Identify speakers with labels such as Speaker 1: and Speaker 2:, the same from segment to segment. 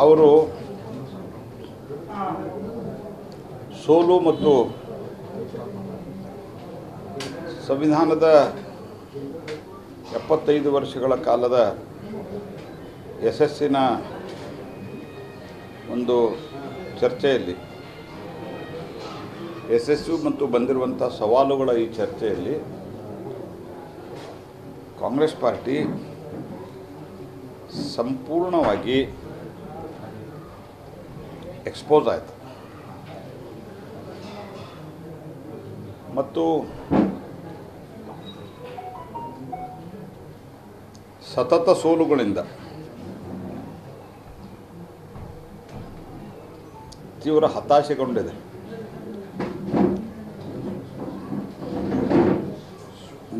Speaker 1: ಅವರು ಸೋಲು ಮತ್ತು ಸಂವಿಧಾನದ 75 ವರ್ಷಗಳ ಕಾಲದ ಯಶಸ್ಸಿನ ಒಂದು ಚರ್ಚೆಯಲ್ಲಿ ಯಶಸ್ಸು ಮತ್ತು ಬಂದಿರುವಂಥ ಸವಾಲುಗಳ ಈ ಚರ್ಚೆಯಲ್ಲಿ ಕಾಂಗ್ರೆಸ್ ಪಾರ್ಟಿ ಸಂಪೂರ್ಣವಾಗಿ ಎಕ್ಸ್ಪೋಸ್ ಆಯಿತು ಮತ್ತು ಸತತ ಸೋಲುಗಳಿಂದ ತೀವ್ರ ಹತಾಶೆಗೊಂಡಿದೆ.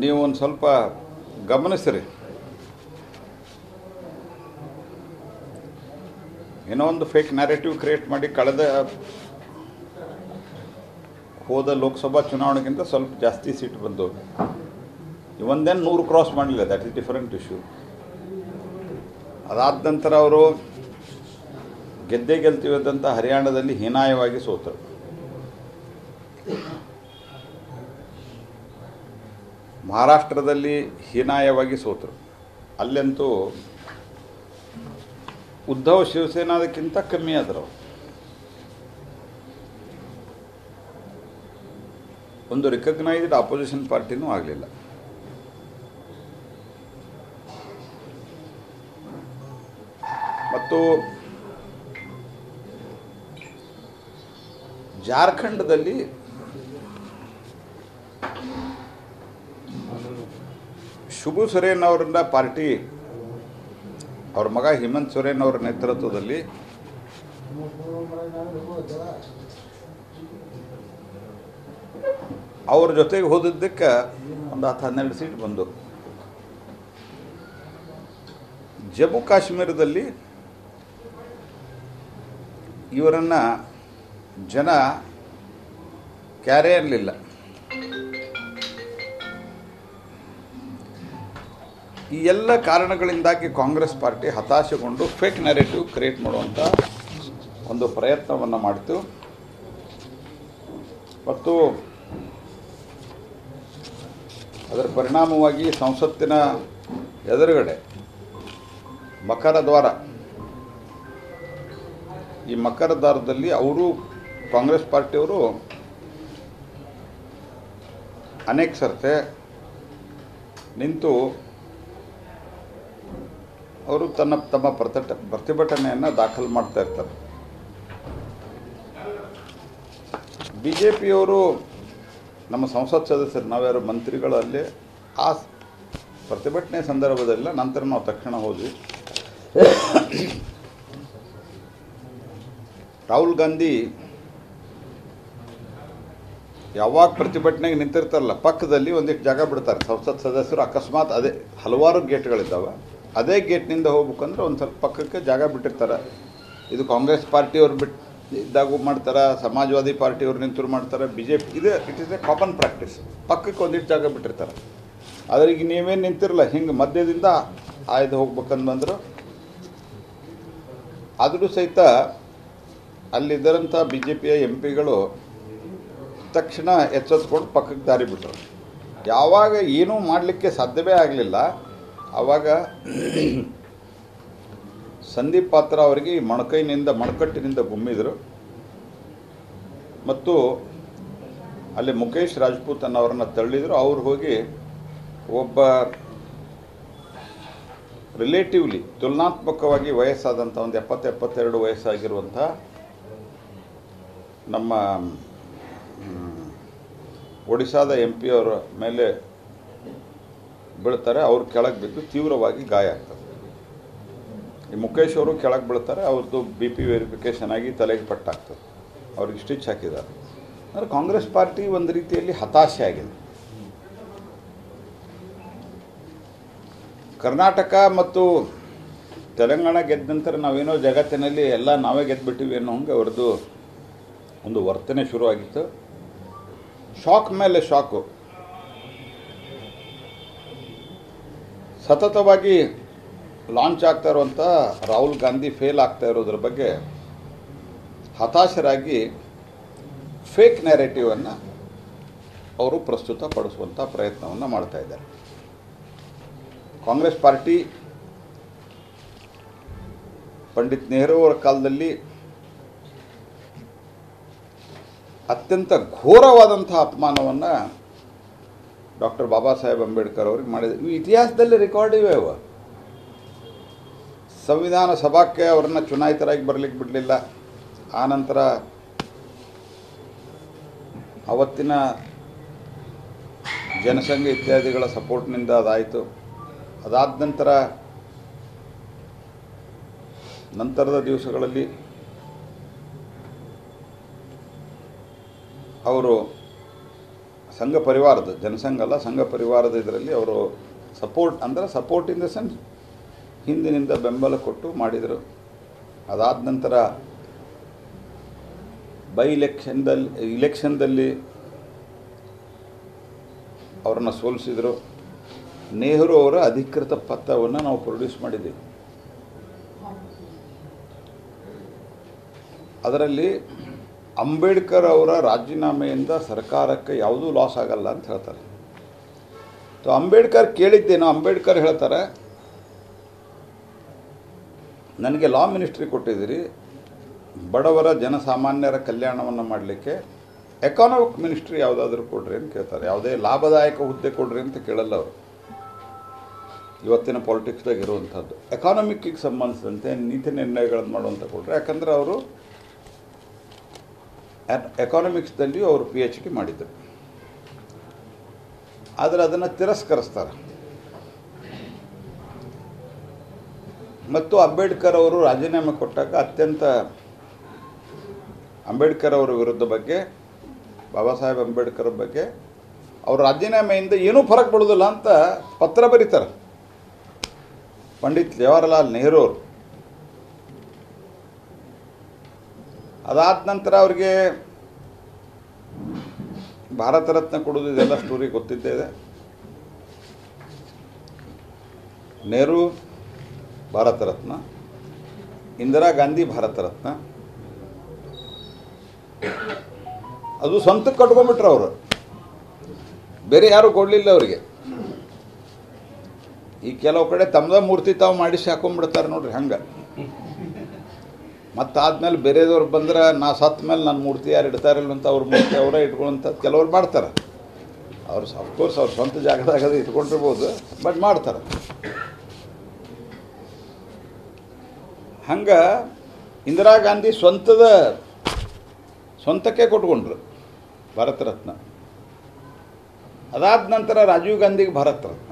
Speaker 1: ನೀವು ಒಂದು ಸ್ವಲ್ಪ ಗಮನಿಸಿರಿ, ಏನೋ ಒಂದು ಫೇಕ್ ನ್ಯಾರೇಟಿವ್ ಕ್ರಿಯೇಟ್ ಮಾಡಿ ಹೋದ ಲೋಕಸಭಾ ಚುನಾವಣೆಗಿಂತ ಸ್ವಲ್ಪ ಜಾಸ್ತಿ ಸೀಟ್ ಬಂದವು. ಒಂದೇನು 100 ಕ್ರಾಸ್ ಮಾಡಲಿಲ್ಲ, ದ್ಯಾಟ್ ಇಸ್ ಡಿಫರೆಂಟ್ ಇಶ್ಯೂ. ಅದಾದ ನಂತರ ಅವರು ಗೆಲ್ತೀವದಂತ ಹರಿಯಾಣದಲ್ಲಿ ಹೀನಾಯವಾಗಿ ಸೋತರು. ಮಹಾರಾಷ್ಟ್ರದಲ್ಲಿ ಹೀನಾಯವಾಗಿ ಸೋತರು. ಅಲ್ಲಂತೂ ಉದ್ಧವ್ ಶಿವಸೇನಾದಕ್ಕಿಂತ ಕಮ್ಮಿ ಆದರು. ಒಂದು ರಿಕಗ್ನೈಸ್ಡ್ ಅಪೋಸಿಷನ್ ಪಾರ್ಟಿನೂ ಆಗಲಿಲ್ಲ. ಮತ್ತು ಜಾರ್ಖಂಡದಲ್ಲಿ ಶಿಬು ಸೊರೇನ್ ಅವರಿಂದ ಪಾರ್ಟಿ, ಅವ್ರ ಮಗ ಹೇಮಂತ್ ಸೊರೇನ್ ಅವರ ನೇತೃತ್ವದಲ್ಲಿ ಅವ್ರ ಜೊತೆಗೆ ಹೋದದ್ದಕ್ಕೆ ಒಂದು 10-12 ಸೀಟ್ ಬಂದು. ಜಮ್ಮು ಕಾಶ್ಮೀರದಲ್ಲಿ ಇವರನ್ನು ಜನ ಕ್ಯಾರೆ ಅನ್ನಲಿಲ್ಲ. ಈ ಎಲ್ಲ ಕಾರಣಗಳಿಂದಾಗಿ ಕಾಂಗ್ರೆಸ್ ಪಾರ್ಟಿ ಹತಾಶೆಗೊಂಡು ಫೇಕ್ ನ್ಯಾರೇಟಿವ್ ಕ್ರಿಯೇಟ್ ಮಾಡುವಂಥ ಒಂದು ಪ್ರಯತ್ನವನ್ನು ಮಾಡಿತು. ಮತ್ತು ಅದರ ಪರಿಣಾಮವಾಗಿ ಸಂಸತ್ತಿನ ಎದುರುಗಡೆ ಮಕರ ದ್ವಾರ, ಈ ಮಕರ ದ್ವಾರದಲ್ಲಿ ಅವರು ಕಾಂಗ್ರೆಸ್ ಪಾರ್ಟಿಯವರು ಅನೇಕ ಸರ್ತೆ ನಿಂತು ಅವರು ತಮ್ಮ ಪ್ರತಿಭಟನೆಯನ್ನು ದಾಖಲು ಮಾಡ್ತಾ ಇರ್ತಾರೆ. BJPಯವರು ನಮ್ಮ ಸಂಸತ್ ಸದಸ್ಯರು, ನಾವ್ಯಾರು ಮಂತ್ರಿಗಳಲ್ಲಿ ಆ ಪ್ರತಿಭಟನೆ ಸಂದರ್ಭದಲ್ಲ, ನಂತರ ನಾವು ತಕ್ಷಣ ಹೋದ್ವಿ. ರಾಹುಲ್ ಗಾಂಧಿ ಯಾವಾಗ ಪ್ರತಿಭಟನೆಗೆ ನಿಂತಿರ್ತಾರಲ್ಲ, ಪಕ್ಕದಲ್ಲಿ ಒಂದಿಷ್ಟು ಜಾಗ ಬಿಡ್ತಾರೆ ಸಂಸತ್ ಸದಸ್ಯರು. ಅಕಸ್ಮಾತ್ ಅದೇ ಹಲವಾರು ಗೇಟ್ಗಳಿದ್ದಾವೆ, ಅದೇ ಗೇಟ್ನಿಂದ ಹೋಗ್ಬೇಕಂದ್ರೆ ಒಂದು ಸ್ವಲ್ಪ ಪಕ್ಕಕ್ಕೆ ಜಾಗ ಬಿಟ್ಟಿರ್ತಾರೆ. ಇದು ಕಾಂಗ್ರೆಸ್ ಪಾರ್ಟಿಯವ್ರು ಇದ್ದಾಗೂ ಮಾಡ್ತಾರೆ, ಸಮಾಜವಾದಿ ಪಾರ್ಟಿಯವ್ರು ನಿಂತರು ಮಾಡ್ತಾರೆ, BJP ಇದು it is A common practice. ಪಕ್ಕಕ್ಕೆ ಒಂದಿಷ್ಟು ಜಾಗ ಬಿಟ್ಟಿರ್ತಾರೆ. ಆದರೆ ಈಗ ನೀವೇನು ನಿಂತಿರಲ್ಲ, ಹಿಂಗೆ ಮಧ್ಯದಿಂದ ಆಯ್ದು ಹೋಗ್ಬೇಕಂದು ಬಂದರು. ಆದರೂ ಸಹಿತ ಅಲ್ಲಿದ್ದರಂಥ BJPಯ MPಗಳು ತಕ್ಷಣ ಎಚ್ಚೆತ್ಕೊಂಡು ಪಕ್ಕಕ್ಕೆ ದಾರಿ ಬಿಟ್ಟರು. ಯಾವಾಗ ಏನೂ ಮಾಡಲಿಕ್ಕೆ ಸಾಧ್ಯವೇ ಆಗಲಿಲ್ಲ, ಆವಾಗ ಸಂದೀಪ್ ಪಾತ್ರ ಅವರಿಗೆ ಮಣಕಟ್ಟಿನಿಂದ ಗುಮ್ಮಿದರು. ಮತ್ತು ಅಲ್ಲಿ ಮುಖೇಶ್ ರಾಜ್ಪೂತ್ ಅನ್ನೋರನ್ನು ತಳ್ಳಿದರು. ಅವ್ರು ಹೋಗಿ ಒಬ್ಬ ರಿಲೇಟಿವ್ಲಿ ತುಲನಾತ್ಮಕವಾಗಿ ವಯಸ್ಸಾದಂಥ ಒಂದು 70-72 ವಯಸ್ಸಾಗಿರುವಂಥ ನಮ್ಮ ಒಡಿಶಾದ MP ಅವರ ಮೇಲೆ ಬೀಳ್ತಾರೆ. ಅವರು ಕೆಳಗೆ ಬಿದ್ದು ತೀವ್ರವಾಗಿ ಗಾಯ ಆಗ್ತದೆ. ಈ ಮುಖೇಶ್ ಅವರು ಕೆಳಗೆ ಬೀಳ್ತಾರೆ, ಅವ್ರದ್ದು BP ವೆರಿಫಿಕೇಷನ್ ಆಗಿ ತಲೆಗೆ ಪಟ್ಟಾಗ್ತದೆ, ಅವ್ರಿಗೆ ಸ್ಟಿಚ್ ಹಾಕಿದ್ದಾರೆ. ಅಂದರೆ ಕಾಂಗ್ರೆಸ್ ಪಾರ್ಟಿ ಒಂದು ರೀತಿಯಲ್ಲಿ ಹತಾಶೆ ಆಗಿದೆ. ಕರ್ನಾಟಕ ಮತ್ತು ತೆಲಂಗಾಣ ಗೆದ್ದ ನಂತರ ನಾವೇನೋ ಜಗತ್ತಿನಲ್ಲಿ ಎಲ್ಲ ನಾವೇ ಗೆದ್ದುಬಿಟ್ಟಿವಿ ಅನ್ನೋ ಹಂಗೆ ಅವ್ರದ್ದು ಒಂದು ವರ್ತನೆ ಶುರುವಾಗಿತ್ತು. ಶಾಕ್ ಮೇಲೆ ಶಾಕು. ಸತತವಾಗಿ ಲಾಂಚ್ ಆಗ್ತಾ ಇರುವಂಥ ರಾಹುಲ್ ಗಾಂಧಿ ಫೇಲ್ ಆಗ್ತಾ ಇರೋದ್ರ ಬಗ್ಗೆ ಹತಾಶರಾಗಿ ಫೇಕ್ ನ್ಯಾರೇಟಿವನ್ನು ಅವರು ಪ್ರಸ್ತುತಪಡಿಸುವಂಥ ಪ್ರಯತ್ನವನ್ನು ಮಾಡ್ತಾ ಇದ್ದಾರೆ. ಕಾಂಗ್ರೆಸ್ ಪಾರ್ಟಿ ಪಂಡಿತ್ ನೆಹರು ಅವರ ಕಾಲದಲ್ಲಿ ಅತ್ಯಂತ ಘೋರವಾದಂಥ ಅಪಮಾನವನ್ನು ಡಾಕ್ಟರ್ ಬಾಬಾ ಸಾಹೇಬ್ ಅಂಬೇಡ್ಕರ್ ಅವ್ರಿಗೆ ಮಾಡಿದೆ. ಇವು ಇತಿಹಾಸದಲ್ಲಿ ರೆಕಾರ್ಡ್ ಇವೆ. ಅವು ಸಂವಿಧಾನ ಸಭಾಕ್ಕೆ ಅವರನ್ನು ಚುನಾಯಿತರಾಗಿ ಬರಲಿಕ್ಕೆ ಬಿಡಲಿಲ್ಲ. ಆನಂತರ ಅವತ್ತಿನ ಜನಸಂಘ ಇತ್ಯಾದಿಗಳ ಸಪೋರ್ಟ್ನಿಂದ ಅದಾಯಿತು. ಅದಾದ ನಂತರದ ದಿವಸಗಳಲ್ಲಿ ಅವರು ಸಂಘ ಪರಿವಾರದ, ಜನಸಂಘ ಅಲ್ಲ ಸಂಘ ಪರಿವಾರದ ಇದರಲ್ಲಿ ಅವರು ಸಪೋರ್ಟ್ ಇನ್ ದ ಸೆನ್ಸ್ ಹಿಂದಿನಿಂದ ಬೆಂಬಲ ಕೊಟ್ಟು ಮಾಡಿದರು. ಅದಾದ ನಂತರ ಇಲೆಕ್ಷನ್ದಲ್ಲಿ ಅವರನ್ನು ಸೋಲಿಸಿದರು. ನೆಹರು ಅವರ ಅಧಿಕೃತ ಪತ್ರವನ್ನು ನಾವು ಪ್ರೊಡ್ಯೂಸ್ ಮಾಡಿದ್ದೀವಿ. ಅದರಲ್ಲಿ ಅಂಬೇಡ್ಕರ್ ಅವರ ರಾಜೀನಾಮೆಯಿಂದ ಸರ್ಕಾರಕ್ಕೆ ಯಾವುದೂ ಲಾಸ್ ಆಗಲ್ಲ ಅಂತ ಹೇಳ್ತಾರೆ. ಅಂಬೇಡ್ಕರ್ ಕೇಳಿದ್ದೇನೋ, ಅಂಬೇಡ್ಕರ್ ಹೇಳ್ತಾರೆ, ನನಗೆ ಲಾ ಮಿನಿಸ್ಟ್ರಿ ಕೊಟ್ಟಿದ್ದೀರಿ, ಬಡವರ ಜನಸಾಮಾನ್ಯರ ಕಲ್ಯಾಣವನ್ನು ಮಾಡಲಿಕ್ಕೆ ಎಕಾನಮಿಕ್ ಮಿನಿಸ್ಟ್ರಿ ಯಾವುದಾದ್ರೂ ಕೊಡ್ರಿ ಅಂತ ಕೇಳ್ತಾರೆ. ಯಾವುದೇ ಲಾಭದಾಯಕ ಹುದ್ದೆ ಕೊಡ್ರಿ ಅಂತ ಕೇಳಲ್ಲ ಅವರು. ಇವತ್ತಿನ ಪಾಲಿಟಿಕ್ಸ್ದಾಗ ಇರುವಂಥದ್ದು ಎಕಾನಮಿಕ್ಕಿಗೆ ಸಂಬಂಧಿಸಿದಂತೆ ನೀತಿ ನಿರ್ಣಯಗಳನ್ನು ಮಾಡುವಂಥ ಕೊಡ್ರಿ. ಯಾಕಂದರೆ ಅವರು ಎಕಾನಮಿಕ್ಸ್ದಲ್ಲಿಯೂ ಅವರು PhD ಮಾಡಿದರು. ಆದರೆ ಅದನ್ನು ತಿರಸ್ಕರಿಸ್ತಾರೆ. ಮತ್ತು ಅಂಬೇಡ್ಕರ್ ಅವರು ರಾಜೀನಾಮೆ ಕೊಟ್ಟಾಗ ಅಂಬೇಡ್ಕರ್ ಅವರ ವಿರುದ್ಧ ಬಗ್ಗೆ, ಬಾಬಾ ಸಾಹೇಬ್ ಅಂಬೇಡ್ಕರ್ ಬಗ್ಗೆ ಅವ್ರ ರಾಜೀನಾಮೆಯಿಂದ ಏನೂ ಫರಕ್ ಬೀಳೋದಿಲ್ಲ ಅಂತ ಪತ್ರ ಬರೀತಾರೆ ಪಂಡಿತ್ ಜವಾಹರ್ಲಾಲ್ ನೆಹರು ಅವರು. ಅದಾದ ನಂತರ ಅವ್ರಿಗೆ ಭಾರತ ರತ್ನ ಕೊಡೋದು ಇದೆಲ್ಲ ಸ್ಟೋರಿ ಗೊತ್ತಿದ್ದೇ ಇದೆ. ನೆಹರು ಭಾರತ ರತ್ನ, ಇಂದಿರಾ ಗಾಂಧಿ ಭಾರತ ರತ್ನ, ಅದು ಸ್ವಂತಕ್ಕೆ ಕಟ್ಕೊಂಡ್ಬಿಟ್ರು ಅವರು, ಬೇರೆ ಯಾರು ಕೊಡಲಿಲ್ಲ ಅವರಿಗೆ. ಈ ಕೆಲವು ಕಡೆ ತಮ್ಮದ ಮೂರ್ತಿ ತಾವು ಮಾಡಿಸಿ ಹಾಕೊಂಡ್ಬಿಡ್ತಾರೆ ನೋಡ್ರಿ ಹಂಗೆ. ಮತ್ತಾದ್ಮೇಲೆ ಬೇರೆದವ್ರು ಬಂದ್ರೆ ನಾ ಸತ್ತ ಮೇಲೆ ನನ್ನ ಮೂರ್ತಿ ಯಾರು ಇಡ್ತಾರಿಲ್ಲ ಅಂತ ಅವ್ರ ಮೂರ್ತಿ ಅವರೇ ಇಟ್ಕೊಳ್ಳೋಂಥದ್ದು ಕೆಲವ್ರು ಮಾಡ್ತಾರೆ. ಅವ್ರು ಅಫ್ಕೋರ್ಸ್ ಅವ್ರ ಸ್ವಂತ ಜಾಗದಾಗ ಇಟ್ಕೊಂಡಿರ್ಬೋದು, ಬಟ್ ಮಾಡ್ತಾರೆ. ಹಂಗೆ ಇಂದಿರಾ ಗಾಂಧಿ ಸ್ವಂತಕ್ಕೆ ಕೊಟ್ಕೊಂಡ್ರು ಭಾರತ ರತ್ನ. ಅದಾದ ನಂತರ ರಾಜೀವ್ ಗಾಂಧಿಗೆ ಭಾರತ ರತ್ನ.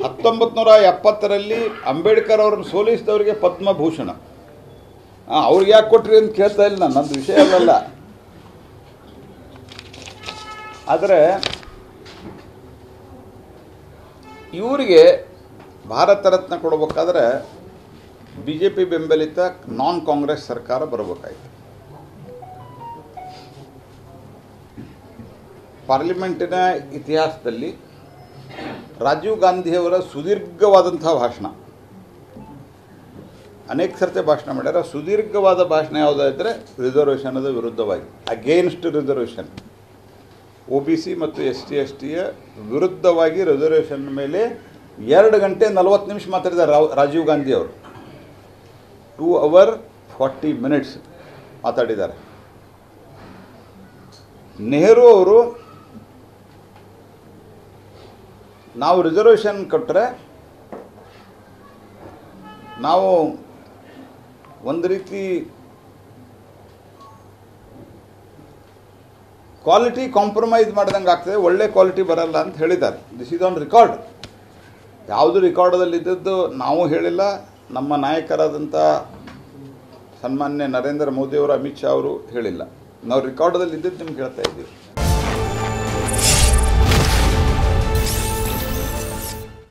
Speaker 1: 1970ರಲ್ಲಿ ಅಂಬೇಡ್ಕರ್ ಅವ್ರನ್ನ ಸೋಲಿಸಿದವರಿಗೆ ಪದ್ಮಭೂಷಣ. ಅವ್ರಿಗೆ ಯಾಕೆ ಕೊಟ್ರಿ ಅಂತ ಕೇಳ್ತಾ ಇಲ್ಲ, ನನ್ನದು ವಿಷಯ ಅಲ್ಲ. ಆದರೆ ಇವರಿಗೆ ಭಾರತ ರತ್ನ ಕೊಡಬೇಕಾದ್ರೆ BJP ಬೆಂಬಲಿತ ನಾನ್ ಕಾಂಗ್ರೆಸ್ ಸರ್ಕಾರ ಬರಬೇಕಾಯಿತು. ಪಾರ್ಲಿಮೆಂಟಿನ ಇತಿಹಾಸದಲ್ಲಿ ರಾಜೀವ್ ಗಾಂಧಿಯವರ ಸುದೀರ್ಘವಾದಂಥ ಭಾಷಣ, ಅನೇಕ ಸರ್ತಿ ಭಾಷಣ ಮಾಡ್ಯಾರ. ಸುದೀರ್ಘವಾದ ಭಾಷಣ ಯಾವುದಾದ್ರೆ ರಿಸರ್ವೇಷನದ ವಿರುದ್ಧವಾಗಿ, ಅಗೇನ್ಸ್ಟ್ ರಿಸರ್ವೇಷನ್, OBC ಮತ್ತು ST/STಯ ವಿರುದ್ಧವಾಗಿ ರಿಸರ್ವೇಷನ್ ಮೇಲೆ 2 ಗಂಟೆ 40 ನಿಮಿಷ ಮಾತಾಡಿದ್ದಾರೆ ರಾಜೀವ್ ಗಾಂಧಿ ಅವರು. 2 hours 40 minutes ಮಾತಾಡಿದ್ದಾರೆ. ನೆಹರು ಅವರು ನಾವು ರಿಸರ್ವೇಷನ್ ಕೊಟ್ಟರೆ ನಾವು ಒಂದು ರೀತಿ ಕ್ವಾಲಿಟಿ ಕಾಂಪ್ರಮೈಸ್ ಮಾಡ್ದಂಗೆ ಆಗ್ತದೆ, ಒಳ್ಳೆ ಕ್ವಾಲಿಟಿ ಬರಲ್ಲ ಅಂತ ಹೇಳಿದ್ದಾರೆ. This is on record. ಯಾವುದು ರೆಕಾರ್ಡದಲ್ಲಿ ಇದ್ದದ್ದು ನಾವು ಹೇಳಿಲ್ಲ, ನಮ್ಮ ನಾಯಕರಾದಂಥ ಸನ್ಮಾನ್ಯ ನರೇಂದ್ರ ಮೋದಿಯವರು, ಅಮಿತ್ ಶಾ ಅವರು ಹೇಳಿಲ್ಲ. ನಾವು ರೆಕಾರ್ಡದಲ್ಲಿ ಇದ್ದದ್ದು ನಿಮ್ಗೆ ಹೇಳ್ತಾ ಇದ್ದೀವಿ.